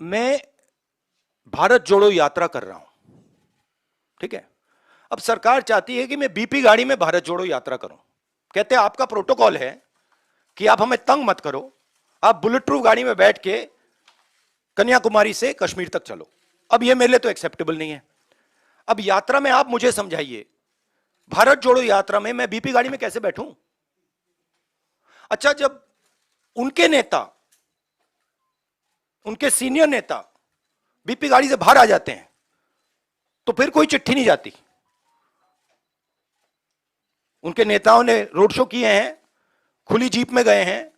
मैं भारत जोड़ो यात्रा कर रहा हूं, ठीक है। अब सरकार चाहती है कि मैं बीपी गाड़ी में भारत जोड़ो यात्रा करूं। कहते हैं आपका प्रोटोकॉल है कि आप हमें तंग मत करो, आप बुलेट प्रूफ गाड़ी में बैठ के कन्याकुमारी से कश्मीर तक चलो। अब यह मेरे लिए तो एक्सेप्टेबल नहीं है। अब यात्रा में आप मुझे समझाइए, भारत जोड़ो यात्रा में मैं बीपी गाड़ी में कैसे बैठूं? अच्छा, जब उनके नेता, उनके सीनियर नेता बीपी गाड़ी से बाहर आ जाते हैं तो फिर कोई चिट्ठी नहीं जाती। उनके नेताओं ने रोड शो किए हैं, खुली जीप में गए हैं,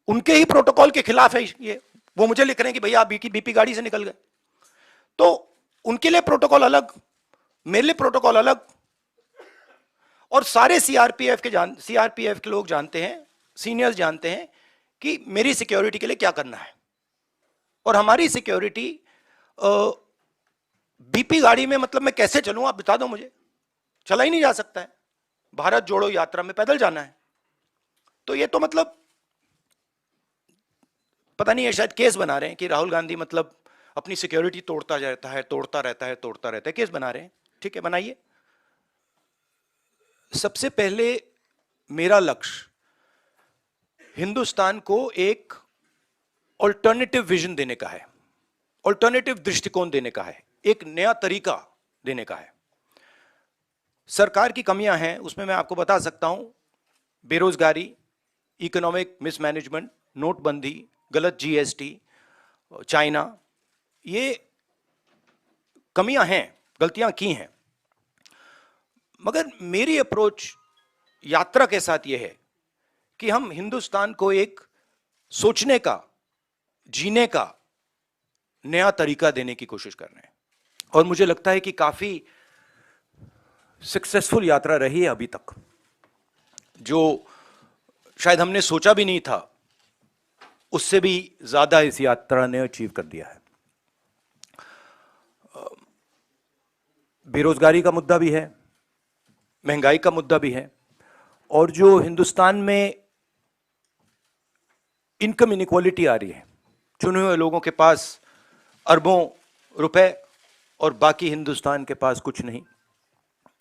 उनके ही प्रोटोकॉल के खिलाफ है ये। वो मुझे लिख रहे हैं कि भैया आप बीपी गाड़ी से निकल गए। तो उनके लिए प्रोटोकॉल अलग, मेरे लिए प्रोटोकॉल अलग। और सारे सीआरपीएफ के लोग जानते हैं, सीनियर्स जानते हैं कि मेरी सिक्योरिटी के लिए क्या करना है। और हमारी सिक्योरिटी बीपी गाड़ी में, मतलब मैं कैसे चलूं आप बता दो मुझे। चला ही नहीं जा सकता है, भारत जोड़ो यात्रा में पैदल जाना है। तो ये तो मतलब पता नहीं है, शायद केस बना रहे हैं कि राहुल गांधी मतलब अपनी सिक्योरिटी तोड़ता रहता है, केस बना रहे हैं। ठीक है, बनाइए। सबसे पहले मेरा लक्ष्य हिंदुस्तान को एक ऑल्टरनेटिव विजन देने का है, ऑल्टरनेटिव दृष्टिकोण देने का है, एक नया तरीका देने का है। सरकार की कमियां हैं, उसमें मैं आपको बता सकता हूं, बेरोजगारी, इकोनॉमिक मिसमैनेजमेंट, नोटबंदी, गलत जीएसटी, चाइना, ये कमियां हैं, गलतियां की हैं। मगर मेरी अप्रोच यात्रा के साथ यह है कि हम हिंदुस्तान को एक सोचने का, जीने का नया तरीका देने की कोशिश कर रहे हैं। और मुझे लगता है कि काफी सक्सेसफुल यात्रा रही है अभी तक, जो शायद हमने सोचा भी नहीं था, उससे भी ज्यादा इस यात्रा ने अचीव कर दिया है। बेरोजगारी का मुद्दा भी है, महंगाई का मुद्दा भी है, और जो हिंदुस्तान में इनकम इनइक्वालिटी आ रही है, चुने हुए लोगों के पास अरबों रुपए और बाकी हिंदुस्तान के पास कुछ नहीं,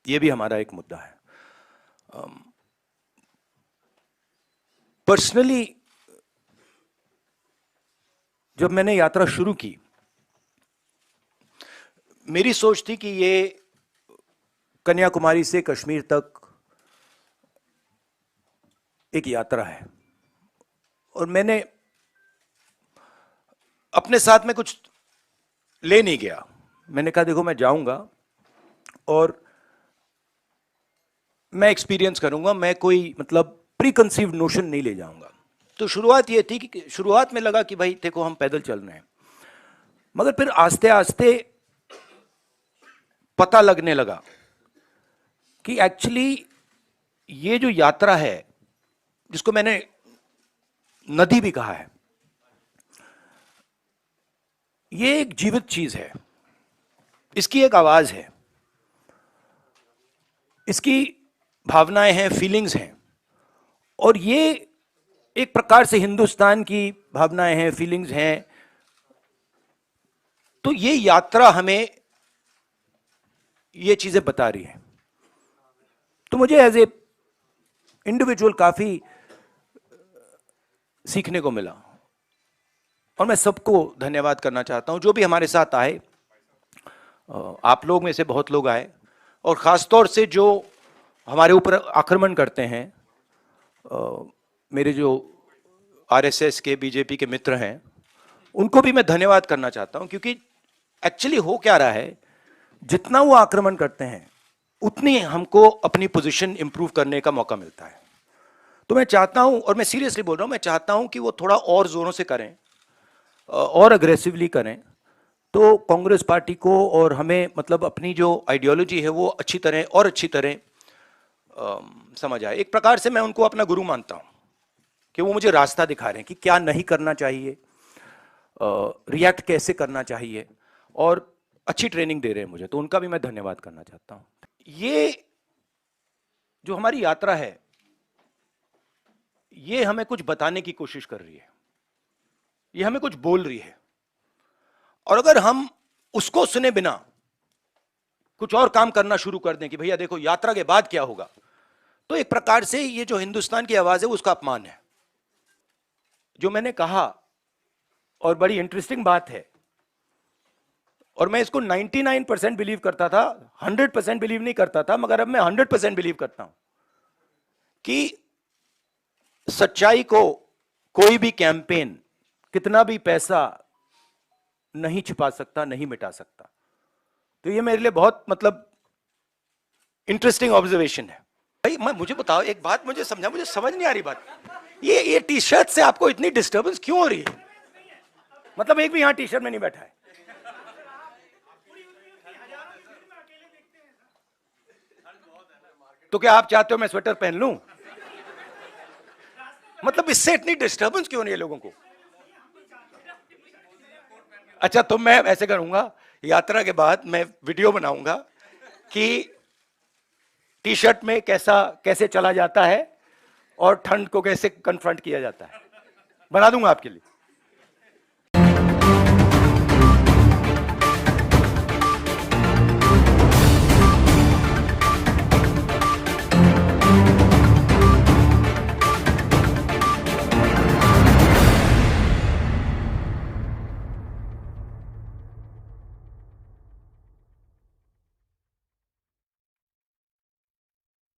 ये भी हमारा एक मुद्दा है। पर्सनली जब मैंने यात्रा शुरू की, मेरी सोच थी कि ये कन्याकुमारी से कश्मीर तक एक यात्रा है, और मैंने अपने साथ में कुछ ले नहीं गया। मैंने कहा देखो, मैं जाऊंगा और मैं एक्सपीरियंस करूंगा, मैं कोई मतलब प्री कंसीव्ड नोशन नहीं ले जाऊंगा। तो शुरुआत ये थी कि शुरुआत में लगा कि भाई देखो हम पैदल चल रहे हैं, मगर फिर आस्ते आस्ते पता लगने लगा कि एक्चुअली ये जो यात्रा है, जिसको मैंने नदी भी कहा है, ये एक जीवित चीज है, इसकी एक आवाज है, इसकी भावनाएं हैं, फीलिंग्स हैं, और ये एक प्रकार से हिंदुस्तान की भावनाएं हैं, फीलिंग्स हैं। तो ये यात्रा हमें ये चीजें बता रही है। तो मुझे एज ए इंडिविजुअल काफी सीखने को मिला, और मैं सबको धन्यवाद करना चाहता हूं जो भी हमारे साथ आए। आप लोग में से बहुत लोग आए, और खासतौर से जो हमारे ऊपर आक्रमण करते हैं, मेरे जो आरएसएस के, बीजेपी के मित्र हैं, उनको भी मैं धन्यवाद करना चाहता हूं, क्योंकि एक्चुअली हो क्या रहा है, जितना वो आक्रमण करते हैं उतनी हमको अपनी पोजीशन इंप्रूव करने का मौका मिलता है। तो मैं चाहता हूं, और मैं सीरियसली बोल रहा हूं, मैं चाहता हूं कि वो थोड़ा और जोरों से करें और अग्रेसिवली करें, तो कांग्रेस पार्टी को और हमें मतलब अपनी जो आइडियोलॉजी है वो अच्छी तरह समझ आए। एक प्रकार से मैं उनको अपना गुरु मानता हूं कि वो मुझे रास्ता दिखा रहे हैं कि क्या नहीं करना चाहिए, रिएक्ट कैसे करना चाहिए, और अच्छी ट्रेनिंग दे रहे हैं मुझे, तो उनका भी मैं धन्यवाद करना चाहता हूं। ये जो हमारी यात्रा है, ये हमें कुछ बताने की कोशिश कर रही है, ये हमें कुछ बोल रही है। और अगर हम उसको सुने बिना कुछ और काम करना शुरू कर दें कि भैया देखो यात्रा के बाद क्या होगा, तो एक प्रकार से ये जो हिंदुस्तान की आवाज है उसका अपमान है। जो मैंने कहा, और बड़ी इंटरेस्टिंग बात है, और मैं इसको 99% बिलीव करता था, 100% बिलीव नहीं करता था, मगर अब मैं 100% बिलीव करता हूं कि सच्चाई को कोई भी कैंपेन, कितना भी पैसा नहीं छिपा सकता, नहीं मिटा सकता। तो ये मेरे लिए बहुत मतलब इंटरेस्टिंग ऑब्जर्वेशन है। भाई मुझे बताओ एक बात, मुझे समझा, मुझे समझ नहीं आ रही बात, ये टी शर्ट से आपको इतनी डिस्टर्बेंस क्यों हो रही है? मतलब एक भी यहां टी शर्ट में नहीं बैठा है। तो क्या आप चाहते हो मैं स्वेटर पहन लूं? मतलब इससे इतनी डिस्टर्बेंस क्यों नहीं है लोगों को? अच्छा, तो मैं ऐसे करूंगा, यात्रा के बाद मैं वीडियो बनाऊंगा कि टी शर्ट में कैसे चला जाता है और ठंड को कैसे कन्फ्रंट किया जाता है, बना दूंगा आपके लिए।